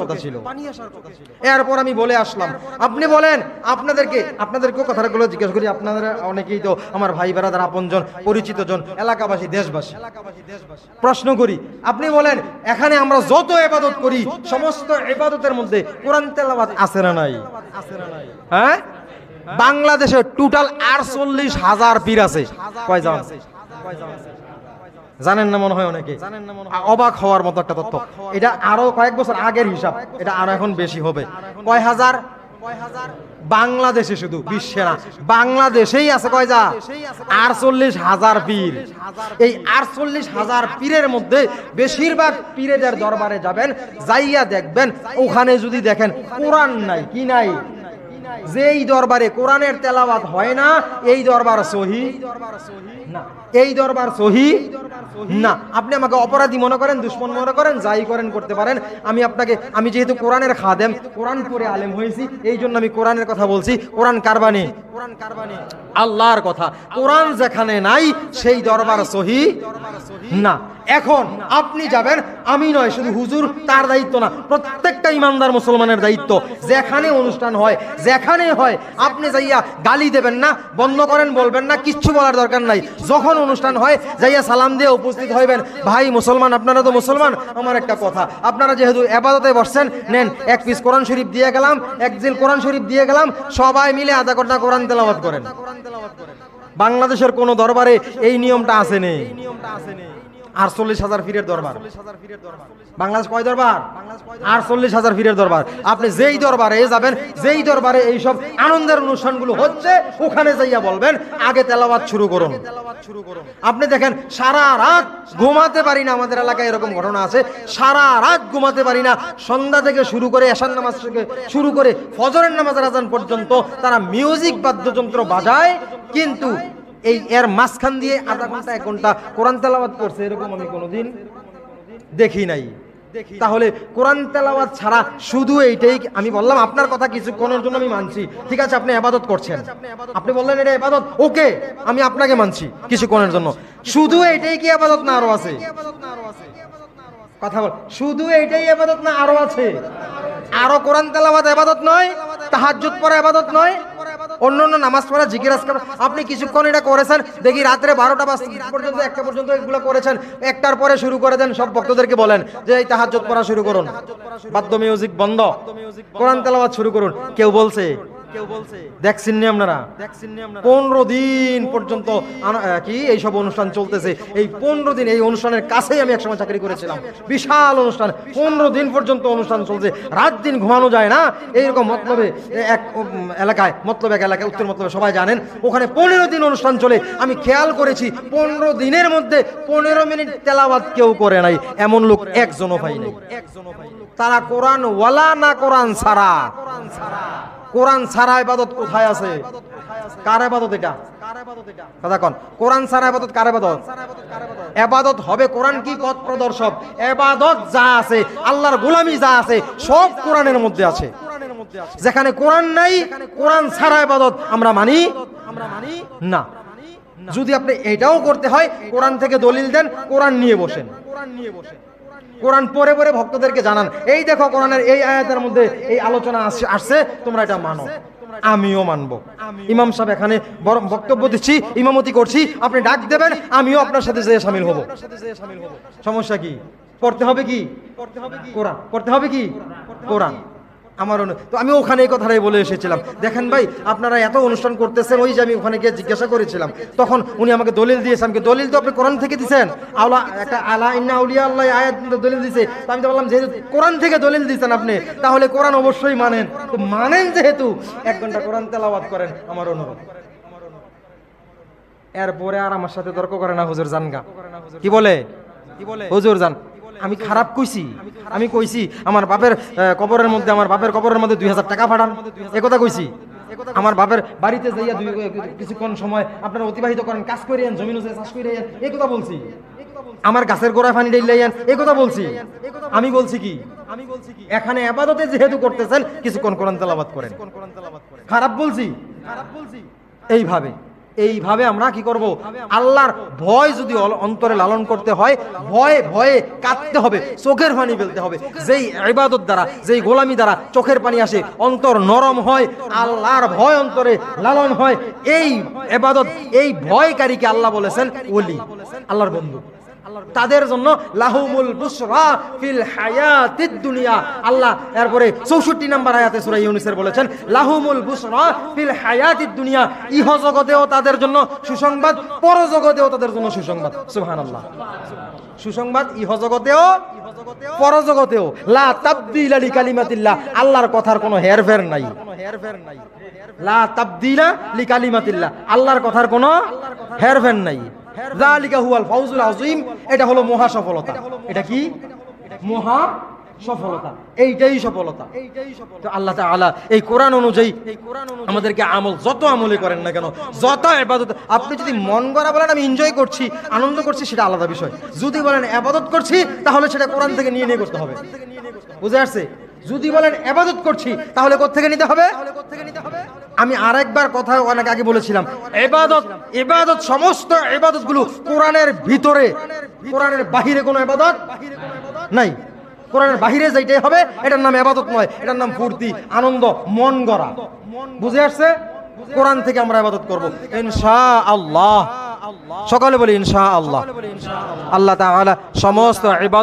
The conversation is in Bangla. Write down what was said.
কথা ছিল। এরপর আমি বলে আসলাম, আপনি বলেন আপনাদেরকেও কথাগুলো জিজ্ঞেস করি, আপনারা অনেকেই তো আমার ভাই বেড়াদার, আপনজন, পরিচিত জন, এলাকাবাসী, দেশবাসী, প্রশ্ন করি, আপনি বলেন এখানে আমরা যত ইবাদত করি সমস্ত ইবাদতের মধ্যে কোরআন তেলাওয়াত আছে না নাই? হ্যাঁ, বাংলাদেশে টোটাল 48,000 পীর আছে। কয় জানেন? জানেন না মনে হয় অনেকে। অবাক হওয়ার মতো একটা তথ্য। এটা আরো কয়েক বছর আগের হিসাব, এটা আরো এখন বেশি হবে। কয় হাজার? বাংলাদেশে, শুধু বিশ্বে না, বাংলাদেশেই আছে কয়টা? 48,000 পীর। এই 48,000 পীরের মধ্যে বেশিরভাগ পীরেদের দরবারে যাবেন, যাইয়া দেখবেন ওখানে যদি দেখেন কোরআন নাই, কি নাই? যেই দরবারে কোরআনের তেলাওয়াত হয় না, এই দরবার সহি না, এই দরবার সহি না। আপনি আমাকে অপরাধী মনে করেন, দুশ্মন মনে করেন, যাই করেন করতে পারেন। আমি যেহেতু কোরআনের খাদেম, কোরআন পড়ে আলেম হয়েছি, এই জন্য আমি কোরআনের কথা বলছি। কোরআন কারবানি, আল্লাহর কথা। কোরআন যেখানে নাই সেই দরবার সহি না। এখন আপনি যাবেন, আমি নয়, শুধু হুজুর তার দায়িত্ব না, প্রত্যেকটা ইমানদার মুসলমানের দায়িত্ব। যেখানে অনুষ্ঠান হয়, যেখানে হয়, আপনি যাইয়া গালি দেবেন না, বন্ধ করেন বলবেন না, কিচ্ছু বলার দরকার নাই। যখন অনুষ্ঠান হয় যাইয়া সালাম দিয়ে উপস্থিত হইবেন। ভাই মুসলমান, আপনারা তো মুসলমান, আমার একটা কথা, আপনারা যেহেতু ইবাদতে বসছেন, নেন এক পিস কোরআন শরীফ দিয়ে গেলাম, এক জিল কোরআন শরীফ দিয়ে গেলাম, সবাই মিলে আধা ঘন্টা কোরআন তেলাওয়াত করেন। বাংলাদেশের কোন দরবারে এই নিয়মটা আসেনি। 48,000 পীরের দরবার। বাংলাদেশ কয় দরবার? 48,000 পীরের দরবার। আপনি যেই দরবারে যাবেন, যেই দরবারে এইসব আনন্দের অনুষ্ঠানগুলো হচ্ছে, ওখানে যাইয়া বলবেন আগে তেলাওয়াত শুরু করুন। আপনি দেখেন সারা রাত ঘুমাতে পারি না, আমাদের এলাকায় এরকম ঘটনা আছে, সারা রাত ঘুমাতে পারি না, সন্ধ্যা থেকে শুরু করে এশার নামাজ থেকে শুরু করে ফজরের নামাজের আজান পর্যন্ত তারা মিউজিক বাদ্যযন্ত্র বাজায়, কিন্তু এর মাঝখান দিয়ে আধা ঘন্টা, 1 ঘন্টা কোরআন তেলাওয়াত করছে, এরকম আমি কোনোদিন দেখি নাই। তাহলে কোরআন তেলাওয়াত ছাড়া শুধু এইটাই, আমি বললাম আপনার কথা কিছুক্ষণের জন্য আমি মানছি, ঠিক আছে, আপনি ইবাদত করছেন, আপনি বললেন এটা ইবাদত, ওকে, আমি আপনাকে মানছি কিছুক্ষণের জন্য। শুধু এইটাই কি ইবাদত না আরো আছে? কথা বল, শুধু এইটাই ইবাদত না আরো আছে? আরো কোরআন তেলাওয়াত ইবাদত নয়? তাহাজ্জুদ পড়া ইবাদত নয়? অন্যান্য নামাজ পড়া, জিকির আজকার, আপনি কিছুক্ষণ এটা করেছেন, দেখি রাত্রে 12টা পর্যন্ত, 1টা পর্যন্ত এগুলো করেছেন, 1টার পরে শুরু করে দেন, সব ভক্তদেরকে বলেন যে এই তাহাজ্জুদ পড়া শুরু করুন, বাদ্য মিউজিক বন্ধ, কোরআন তেলাওয়াত শুরু করুন। কেউ বলছে? দেখছেন নি আপনারা? 15 দিন পর্যন্ত কি এইসব অনুষ্ঠান চলতেছে। এই 15 দিন এই অনুষ্ঠানের কাছেই আমি একসময় চাকরি করেছিলাম, বিশাল অনুষ্ঠান, 15 দিন পর্যন্ত অনুষ্ঠান চলছে, রাত দিন ঘুমানো যায় না। এইরকম মতলবে এক এলাকায়, উত্তর মতলবে সবাই জানেন, ওখানে 15 দিন অনুষ্ঠান চলে। আমি খেয়াল করেছি 15 দিনের মধ্যে 15 মিনিট তেলাওয়াত কেউ করে নাই, এমন লোক একজনও পাই নাই। তারা কোরআন ওয়ালা না কোরআন ছাড়া? কোরআন ছাড়া ইবাদত কোথায় আছে? কার ইবাদত এটা? কথা কোন? কোরআন ছাড়া ইবাদত কার ইবাদত? ইবাদত হবে কোরআন কি পথ প্রদর্শক। ইবাদত যা আছে, আল্লাহর গোলামি যা আছে, সব কোরআনের মধ্যে আছে। যেখানে কোরআন নাই, কোরআন ছাড়া ইবাদত আমরা মানি না। যদি আপনি এটাও করতে হয়, কোরআন থেকে দলিল দেন, কোরআন নিয়ে বসেন, কোরআন পড়ে পড়ে ভক্তদেরকে জানান, এই দেখো কোরআনের এই আয়াতের মধ্যে এই আলোচনা আসছে, তোমরা এটা মানো, আমিও মানবো। ইমাম সাহেব এখানে বক্তব্য দিচ্ছি, ইমামতি করছি, আপনি ডাক দেবেন, আমিও আপনার সাথে যেয়ে শামিল হব। সমস্যা কি? পড়তে হবে কি? কোরআন পড়তে হবে কি? কোরআন। আমারও তো আমি ওখানে এই কথাটাই বলে এসেছিলাম, দেখেন ভাই আপনারা এত অনুষ্ঠান করতেছেন, ওই যে আমি ওখানে গিয়ে জিজ্ঞাসা করেছিলাম, তখন উনি আমাকে দলিল দিয়েছে। আমাকে দলিল তো আপনি কোরআন থেকে দিয়েছেন, আল্লাহ একটা আলা ইন্না আউলিয়া আল্লাহ আয়াত দলিল দিয়েছে। তো আমি তো বললাম যেহেতু কোরআন থেকে দলিল দিয়েছেন আপনি, তাহলে কোরআন অবশ্যই মানেন। তো মানেন যেহেতু 1 ঘন্টা কোরআন তেলাওয়াত করেন, আমার অনুরোধ। এরপরে আর আমার সাথে তর্ক করে না, হুজুর জানগা, কি বলে হুজুর জান। আমি খারাপ কইছি? আমি কইছি আমার বাপের কবরের মধ্যে, আমার বাপের কবরের মধ্যে 2000 টাকা পাঠান, একথা কইছি? আমার বাপের বাড়িতে যাইয়া কিছুক্ষণ সময় আপনারা অতিবাহিত করেন, কাজ করিয়েন, জমিন চাষ করিয়েন, এই কথা বলছি? আমার গাছের গোড়ায় পানি ঢেলাইয়েন, এই কথা বলছি? আমি বলছি কি? এখানে ইবাদতে যেহেতু করতেছেন, কিছুক্ষণ কোরআন তেলাওয়াত করেন, খারাপ বলছি? এইভাবে এইভাবে আমরা কি করব, আল্লাহর ভয় যদি অন্তরে লালন করতে হয়, ভয়ে ভয়ে কাঁদতে হবে, চোখের পানি ফেলতে হবে। যেই ইবাদত দ্বারা, যেই গোলামি দ্বারা চোখের পানি আসে, অন্তর নরম হয়, আল্লাহর ভয় অন্তরে লালন হয়, এই ইবাদত, এই ভয়কারীকে আল্লাহ বলেছেন ওলি, আল্লাহর বন্ধু। তাদের জন্য লাহুমুল বুশরা ফিল হায়াতিদ দুনিয়া। আল্লাহ এরপরে 64 নম্বর আয়াতে সূরা ইউনূসের বলেছেন লাহুমুল বুশরা ফিল হায়াতিদ দুনিয়া, ইহজগতেও তাদের জন্য সুসংবাদ, পরজগতেও তাদের জন্য সুসংবাদ। সুবহানাল্লাহ। সুসংবাদ ইহজগতেও পরজগতেও। লা তাবদীলা লিকালিমাতিল্লাহ, আল্লাহর কথার কোনো হেরফের নাই। লা তাবদীলা লিকালিমাতিল্লাহ, আল্লাহর কথার কোনো হেরফের নাই। যালিকা হুয়াল ফাউজুল আযীম, এটা হলো মহা সফলতা। এটা কি? মহা সফলতা, এইটাই সফলতা। তো আল্লাহ তাআলা এই কোরআন অনুযায়ী আমাদেরকে আমল, যত আমলই করেন না কেন, যত ইবাদত, আপনি যদি মন গড়া বলেন আমি এনজয় করছি, আনন্দ করছি, সেটা আলাদা বিষয়। যদি বলেন ইবাদত করছি, তাহলে সেটা কোরআন থেকে নিয়ে নিয়ে করতে হবে। বুঝে আসছে? যদি বলেন ইবাদত করছি, তাহলে কোত্থেকে নিতে হবে? আমি আরেকবার কথা অনেক আগে বলেছিলাম, ইবাদত সমস্ত ইবাদতগুলো কোরআনের ভিতরে, কোরআনের বাহিরে কোনো ইবাদত নাই। কোরআনের বাহিরে যেটাই হবে এটার নাম ইবাদত নয়, এটার নাম ফুর্তি, আনন্দ, মন গড়া। বুঝে আসছে? কোরআন থেকে আমরা ইবাদত করব ইনশাআল্লাহ। সকলে বলি ইনশাআল্লাহ। আল্লাহ তাআলা সমস্ত ইবাদত